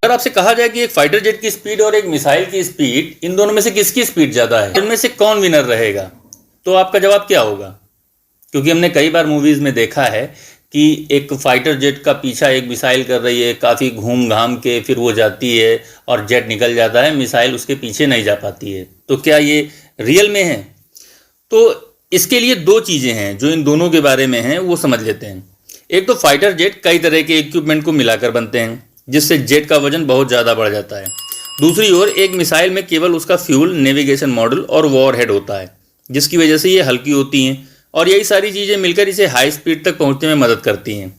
अगर आपसे कहा जाए कि एक फाइटर जेट की स्पीड और एक मिसाइल की स्पीड, इन दोनों में से किसकी स्पीड ज़्यादा है, इनमें से कौन विनर रहेगा, तो आपका जवाब क्या होगा? क्योंकि हमने कई बार मूवीज़ में देखा है कि एक फाइटर जेट का पीछा एक मिसाइल कर रही है, काफ़ी घूम घाम के फिर वो जाती है और जेट निकल जाता है, मिसाइल उसके पीछे नहीं जा पाती है। तो क्या ये रियल में है? तो इसके लिए दो चीज़ें हैं जो इन दोनों के बारे में हैं, वो समझ लेते हैं। एक तो फाइटर जेट कई तरह के इक्विपमेंट को मिलाकर बनते हैं, जिससे जेट का वजन बहुत ज़्यादा बढ़ जाता है। दूसरी ओर एक मिसाइल में केवल उसका फ्यूल, नेविगेशन मॉड्यूल और वॉरहेड होता है, जिसकी वजह से ये हल्की होती हैं और यही सारी चीज़ें मिलकर इसे हाई स्पीड तक पहुंचने में मदद करती हैं।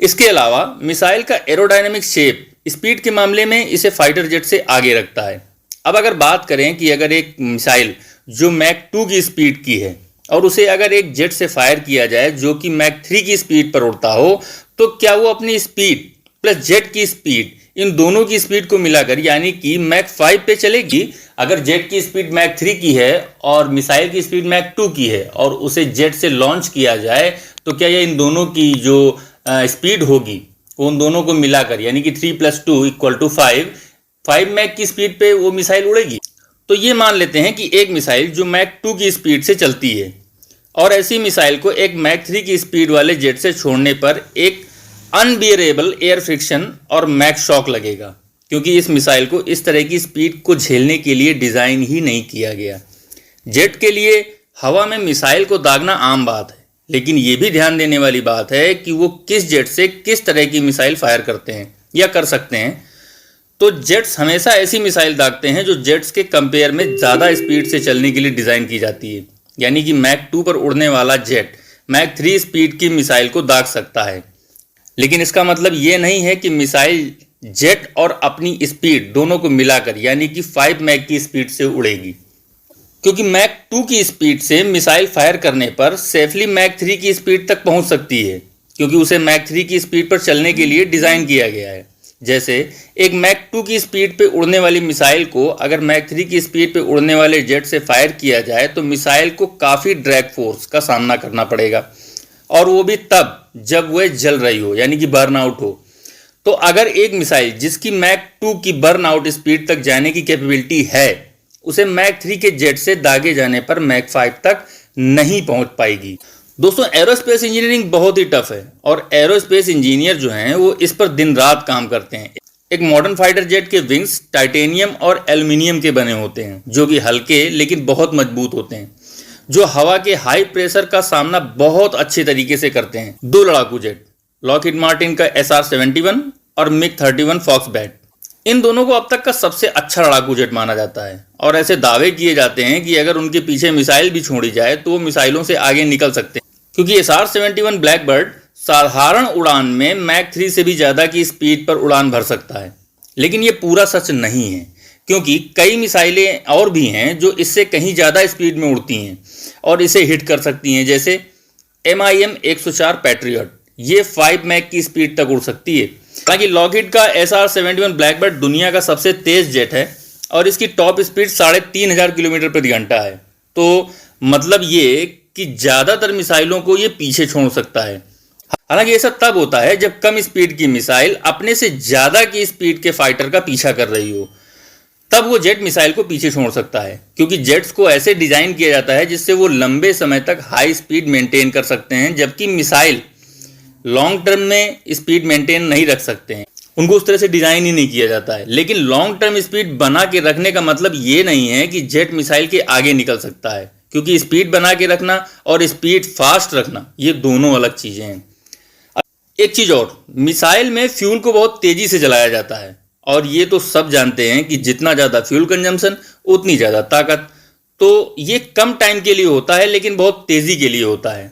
इसके अलावा मिसाइल का एरोडायनेमिक शेप स्पीड के मामले में इसे फाइटर जेट से आगे रखता है। अब अगर बात करें कि अगर एक मिसाइल जो मैक 2 की स्पीड की है और उसे अगर एक जेट से फायर किया जाए जो कि मैक 3 की स्पीड पर उड़ता हो, तो क्या वो अपनी स्पीड प्लस जेट की स्पीड, इन दोनों की स्पीड को मिलाकर यानी कि मैक 5 पे चलेगी? अगर जेट की स्पीड मैक 3 की है और मिसाइल की स्पीड मैक 2 की है और उसे जेट से लॉन्च किया जाए, तो क्या ये इन दोनों की जो स्पीड होगी वो उन दोनों को मिलाकर यानी कि 3 + 2 = 5 मैक की स्पीड पे वो मिसाइल उड़ेगी? तो ये मान लेते हैं कि एक मिसाइल जो मैक 2 की स्पीड से चलती है और ऐसी मिसाइल को एक मैक 3 की स्पीड वाले जेट से छोड़ने पर एक अनबियरेबल एयर फ्रिक्शन और मैक शॉक लगेगा, क्योंकि इस मिसाइल को इस तरह की स्पीड को झेलने के लिए डिज़ाइन ही नहीं किया गया। जेट के लिए हवा में मिसाइल को दागना आम बात है, लेकिन ये भी ध्यान देने वाली बात है कि वो किस जेट से किस तरह की मिसाइल फायर करते हैं या कर सकते हैं। तो जेट्स हमेशा ऐसी मिसाइल दागते हैं जो जेट्स के कंपेयर में ज़्यादा स्पीड से चलने के लिए डिज़ाइन की जाती है, यानी कि मैक 2 पर उड़ने वाला जेट मैक 3 स्पीड की मिसाइल को दाग सकता है। लेकिन इसका मतलब ये नहीं है कि मिसाइल जेट और अपनी स्पीड दोनों को मिलाकर यानी कि 5 मैक की स्पीड से उड़ेगी, क्योंकि मैक 2 की स्पीड से मिसाइल फायर करने पर सेफली मैक 3 की स्पीड तक पहुंच सकती है, क्योंकि उसे मैक 3 की स्पीड पर चलने के लिए डिज़ाइन किया गया है। जैसे एक मैक 2 की स्पीड पे उड़ने वाली मिसाइल को अगर मैक 3 की स्पीड पे उड़ने वाले जेट से फायर किया जाए तो मिसाइल को काफ़ी ड्रैग फोर्स का सामना करना पड़ेगा, और वो भी तब जब वह जल रही हो यानी कि बर्न आउट हो। तो अगर एक मिसाइल जिसकी मैक 2 की बर्न आउट स्पीड तक जाने की कैपेबिलिटी है, उसे मैक 3 के जेट से दागे जाने पर मैक 5 तक नहीं पहुंच पाएगी। दोस्तों, एरोस्पेस इंजीनियरिंग बहुत ही टफ है और एरोस्पेस इंजीनियर जो हैं वो इस पर दिन रात काम करते हैं। एक मॉडर्न फाइटर जेट के विंग्स टाइटेनियम और एल्युमिनियम के बने होते हैं, जो कि हल्के लेकिन बहुत मजबूत होते हैं, जो हवा के हाई प्रेशर का सामना बहुत अच्छे तरीके से करते हैं। 2 लड़ाकू जेट, लॉकहीड मार्टिन का SR-71 और MiG-31 फॉक्सबैट, इन दोनों को अब तक का सबसे अच्छा लड़ाकू जेट माना जाता है और ऐसे दावे किए जाते हैं कि अगर उनके पीछे मिसाइल भी छोड़ी जाए तो वो मिसाइलों से आगे निकल सकते हैं, क्योंकि SR-71 ब्लैकबर्ड साधारण उड़ान में मैक 3 से भी ज़्यादा की स्पीड पर उड़ान भर सकता है। लेकिन ये पूरा सच नहीं है, क्योंकि कई मिसाइलें और भी हैं जो इससे कहीं ज़्यादा स्पीड में उड़ती हैं और इसे हिट कर सकती हैं, जैसे MIM-104 पैट्रियट, ये 5 मैक की स्पीड तक उड़ सकती है। हालांकि लॉकहीड का SR-71 ब्लैकबर्ड दुनिया का सबसे तेज़ जेट है और इसकी टॉप स्पीड 3500 किलोमीटर प्रति घंटा है। तो मतलब ये कि ज़्यादातर मिसाइलों को ये पीछे छोड़ सकता है। हालांकि ऐसा तब होता है जब कम स्पीड की मिसाइल अपने से ज़्यादा की स्पीड के फाइटर का पीछा कर रही हो, तब वो जेट मिसाइल को पीछे छोड़ सकता है, क्योंकि जेट्स को ऐसे डिज़ाइन किया जाता है जिससे वो लंबे समय तक हाई स्पीड मेंटेन कर सकते हैं, जबकि मिसाइल लॉन्ग टर्म में स्पीड मेंटेन नहीं रख सकते हैं, उनको उस तरह से डिज़ाइन ही नहीं किया जाता है। लेकिन लॉन्ग टर्म स्पीड बना के रखने का मतलब ये नहीं है कि जेट मिसाइल के आगे निकल सकता है, क्योंकि स्पीड बना के रखना और स्पीड फास्ट रखना ये दोनों अलग चीज़ें हैं। एक चीज़ और, मिसाइल में फ्यूल को बहुत तेज़ी से जलाया जाता है और ये तो सब जानते हैं कि जितना ज़्यादा फ्यूल कंजम्पशन उतनी ज़्यादा ताकत। तो ये कम टाइम के लिए होता है लेकिन बहुत तेज़ी के लिए होता है।